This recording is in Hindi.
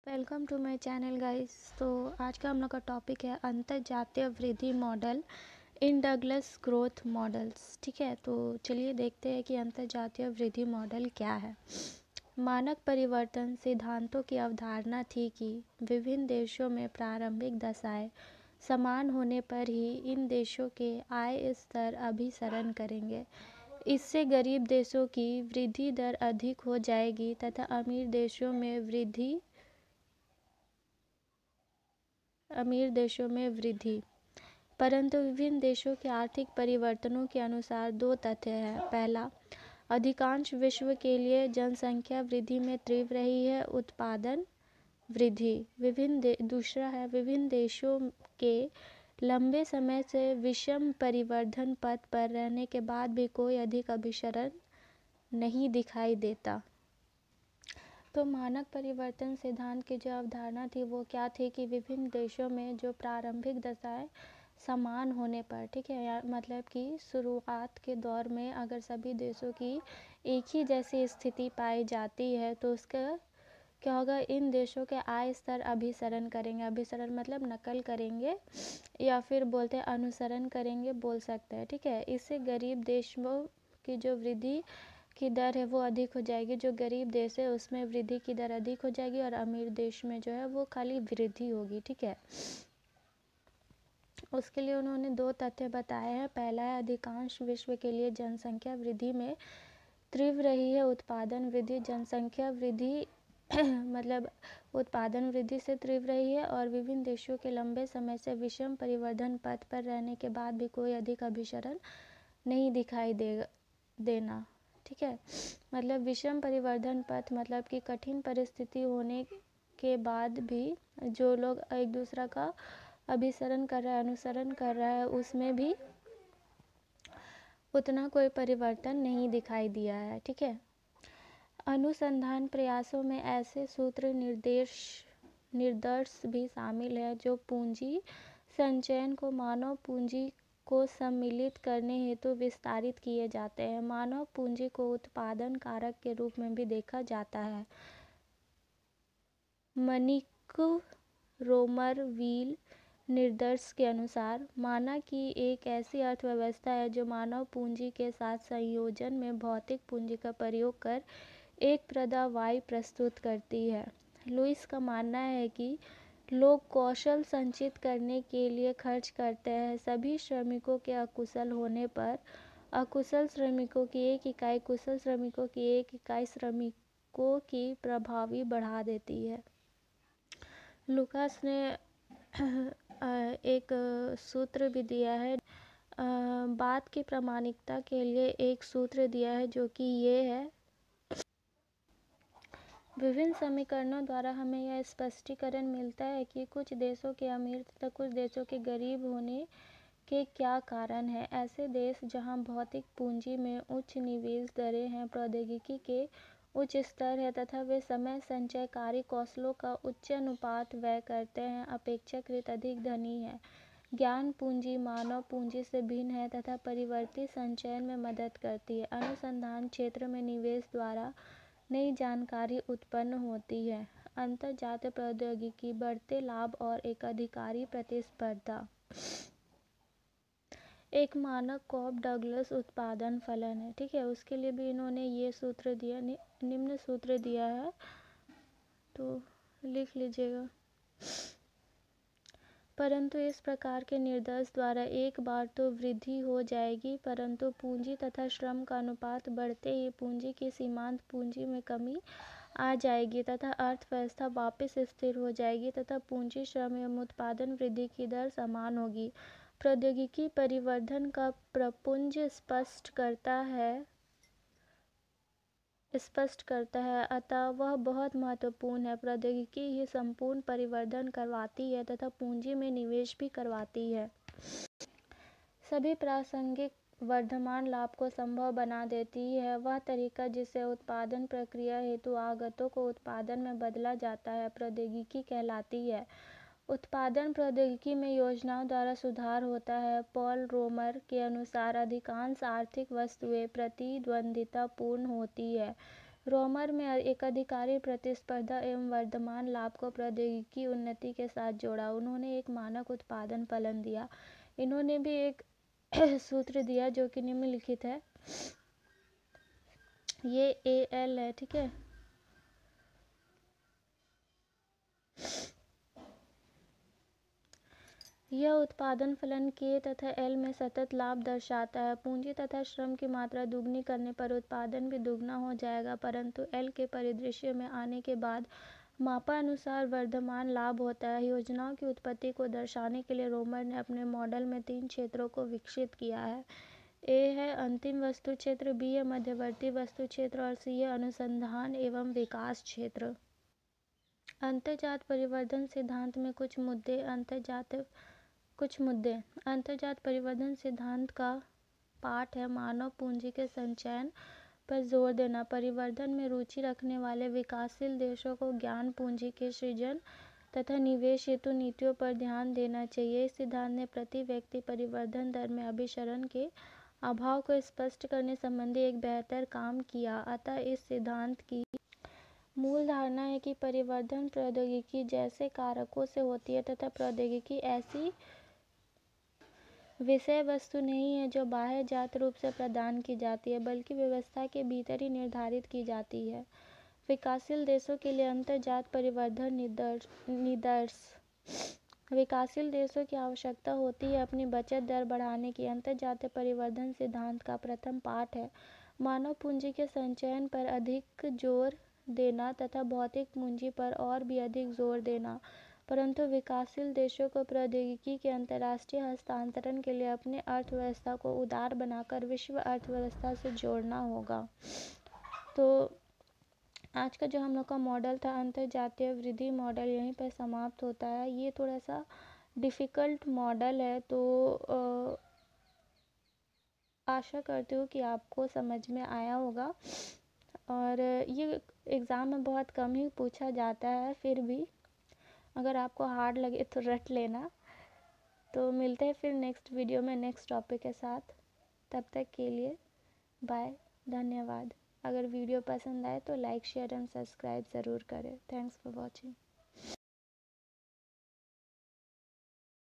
Welcome to my channel guys. तो आज का हम लोग का टॉपिक है अंतर्जातीय वृद्धि मॉडल इन डगलस ग्रोथ मॉडल्स। ठीक है, तो चलिए देखते हैं कि अंतर्जातीय वृद्धि मॉडल क्या है। मानक परिवर्तन सिद्धांतों की अवधारणा थी कि विभिन्न देशों में प्रारंभिक दशाएं समान होने पर ही इन देशों के आय स्तर अभिसरण करेंगे। इससे गरीब देशों की वृद्धि दर अधिक हो जाएगी तथा अमीर देशों में वृद्धि। परंतु विभिन्न देशों के आर्थिक परिवर्तनों के अनुसार दो तथ्य हैं। पहला, अधिकांश विश्व के लिए जनसंख्या वृद्धि में तीव्र रही है उत्पादन वृद्धि। दूसरा है, विभिन्न देशों के लंबे समय से विषम परिवर्धन पथ पर रहने के बाद भी कोई अधिक अभिसरण नहीं दिखाई देता। तो मानक परिवर्तन सिद्धांत की जो अवधारणा थी वो क्या थी कि विभिन्न देशों में जो प्रारंभिक दशाएं समान होने पर, ठीक है, मतलब कि शुरुआत के दौर में अगर सभी देशों की एक ही जैसी स्थिति पाई जाती है तो उसका क्या होगा, इन देशों के आय स्तर अभिसरण करेंगे। अभिसरण मतलब नकल करेंगे या फिर बोलते हैं अनुसरण करेंगे, बोल सकते हैं। ठीक है, इससे गरीब देशों की जो वृद्धि की दर है वो अधिक हो जाएगी। जो गरीब देश है उसमें वृद्धि की दर अधिक हो जाएगी और अमीर देश में जो है वो खाली वृद्धि होगी। ठीक है, उसके लिए उन्होंने दो तथ्य बताए हैं। पहला है, अधिकांश विश्व के लिए जनसंख्या वृद्धि में तीव्र रही है उत्पादन वृद्धि। जनसंख्या वृद्धि मतलब उत्पादन वृद्धि से तीव्र रही है और विभिन्न देशों के लंबे समय से विषम परिवर्धन पथ पर रहने के बाद भी कोई अधिक अभिसरण नहीं दिखाई देना। ठीक है, मतलब विषम परिवर्धन पथ मतलब कि कठिन परिस्थिति होने के बाद भी जो लोग एक दूसरा का अभिसरण कर रहा है, अनुसरण कर रहा है, उसमें भी उतना कोई परिवर्तन नहीं दिखाई दिया है। ठीक है, अनुसंधान प्रयासों में ऐसे सूत्र निर्देश भी शामिल है जो पूंजी संचयन को मानव पूंजी को सम्मिलित करने हेतु विस्तारित किए जाते हैं। मानव पूंजी को उत्पादन कारक के रूप में भी देखा जाता है। मनिक रोमरवील निर्देश के अनुसार माना कि एक ऐसी अर्थव्यवस्था है जो मानव पूंजी के साथ संयोजन में भौतिक पूंजी का प्रयोग कर एक प्रदावाई प्रस्तुत करती है। लुइस का मानना है कि लोग कौशल संचित करने के लिए खर्च करते हैं। सभी श्रमिकों के अकुशल होने पर अकुशल श्रमिकों की एक इकाई कुशल श्रमिकों की एक इकाई श्रमिकों की प्रभावी बढ़ा देती है। लुकास ने एक सूत्र भी दिया है, बात की प्रामाणिकता के लिए एक सूत्र दिया है जो कि ये है, विभिन्न समीकरणों द्वारा हमें यह स्पष्टीकरण मिलता है कि कुछ देशों के अमीर तथा कुछ देशों के गरीब होने के क्या कारण हैं। ऐसे देश जहां भौतिक पूंजी में उच्च निवेश दरें हैं, प्रौद्योगिकी के उच्च स्तर है तथा वे समय संचयकारी कौशलों का उच्च अनुपात व्यय करते हैं, अपेक्षाकृत अधिक धनी है। ज्ञान पूंजी मानव पूंजी से भिन्न है तथा परिवर्ती संचयन में मदद करती है। अनुसंधान क्षेत्र में निवेश द्वारा नई जानकारी उत्पन्न होती है। अंतर्जातीय प्रौद्योगिकी, बढ़ते लाभ और एकाधिकारी प्रतिस्पर्धा। एक मानक कॉब डगलस उत्पादन फलन है। ठीक है, उसके लिए भी इन्होंने ये सूत्र दिया, निम्न सूत्र दिया है, तो लिख लीजिएगा। परंतु इस प्रकार के निर्देश द्वारा एक बार तो वृद्धि हो जाएगी, परंतु पूंजी तथा श्रम का अनुपात बढ़ते ही पूंजी की सीमांत पूंजी में कमी आ जाएगी तथा अर्थव्यवस्था वापस स्थिर हो जाएगी तथा पूंजी श्रम एवं उत्पादन वृद्धि की दर समान होगी। प्रौद्योगिकी परिवर्धन का प्रपुंज स्पष्ट करता है, अतः वह बहुत महत्वपूर्ण है। प्रौद्योगिकी ही संपूर्ण परिवर्तन करवाती है तथा पूंजी में निवेश भी करवाती है। सभी प्रासंगिक वर्धमान लाभ को संभव बना देती है। वह तरीका जिससे उत्पादन प्रक्रिया हेतु आगतों को उत्पादन में बदला जाता है प्रौद्योगिकी कहलाती है। उत्पादन प्रौद्योगिकी में योजनाओं द्वारा सुधार होता है। पॉल रोमर के अनुसार अधिकांश आर्थिक वस्तुएं प्रतिद्वंद्वितापूर्ण होती है। रोमर में एक अधिकारी प्रतिस्पर्धा एवं वर्तमान लाभ को प्रौद्योगिकी उन्नति के साथ जोड़ा। उन्होंने एक मानक उत्पादन फलन दिया। इन्होंने भी एक सूत्र दिया जो कि निम्नलिखित है। ये AL है, ठीक है। यह उत्पादन फलन K तथा L में सतत लाभ दर्शाता है। पूंजी तथा श्रम की मात्रा दुगनी करने पर उत्पादन भी दुगना हो जाएगा, परंतु L के परिदृश्य में आने के बाद मापानुसार वर्धमान लाभ होता है। योजनाओं की उत्पत्ति को दर्शाने के लिए रोमर ने अपने मॉडल में 3 क्षेत्रों को विकसित किया है। A है अंतिम वस्तु क्षेत्र, B है मध्यवर्ती वस्तु क्षेत्र और C है अनुसंधान एवं विकास क्षेत्र। अंतर्जात परिवर्धन सिद्धांत में कुछ मुद्दे। अंतर्जात परिवर्धन सिद्धांत का पाठ है मानव पूंजी के संचयन पर जोर देना। परिवर्धन में रुचि रखने वाले विकासशील देशों को ज्ञान पूंजी के सृजन तथा निवेश हेतु नीतियों पर ध्यान देना चाहिए। इस सिद्धांत ने प्रति व्यक्ति परिवर्धन दर में अभिसरण के अभाव को स्पष्ट करने संबंधी एक बेहतर काम किया। अतः इस सिद्धांत की मूल धारणा है कि परिवर्धन प्रौद्योगिकी जैसे कारकों से होती है तथा प्रौद्योगिकी ऐसी विषय वस्तु नहीं है जो बाह्य जात रूप से प्रदान की जाती है, बल्कि व्यवस्था के भीतर ही निर्धारित की जाती है। विकासशील देशों के लिए अंतर्जात परिवर्धन निदर्श। विकासशील देशों की आवश्यकता होती है अपनी बचत दर बढ़ाने की। अंतर्जातीय परिवर्धन सिद्धांत का प्रथम पाठ है मानव पूंजी के संचयन पर अधिक जोर देना तथा भौतिक पूंजी पर और भी अधिक जोर देना, परंतु विकासशील देशों को प्रौद्योगिकी के अंतर्राष्ट्रीय हस्तांतरण के लिए अपने अर्थव्यवस्था को उदार बनाकर विश्व अर्थव्यवस्था से जोड़ना होगा। तो आज का जो हम लोग का मॉडल था अंतर्जातीय वृद्धि मॉडल, यहीं पर समाप्त होता है। ये थोड़ा सा डिफ़िकल्ट मॉडल है, तो आशा करती हूँ कि आपको समझ में आया होगा। और ये एग्ज़ाम में बहुत कम ही पूछा जाता है, फिर भी अगर आपको हार्ड लगे तो रट लेना। तो मिलते हैं फिर नेक्स्ट वीडियो में नेक्स्ट टॉपिक के साथ। तब तक के लिए बाय, धन्यवाद। अगर वीडियो पसंद आए तो लाइक शेयर एंड सब्सक्राइब ज़रूर करें। Thanks for watching.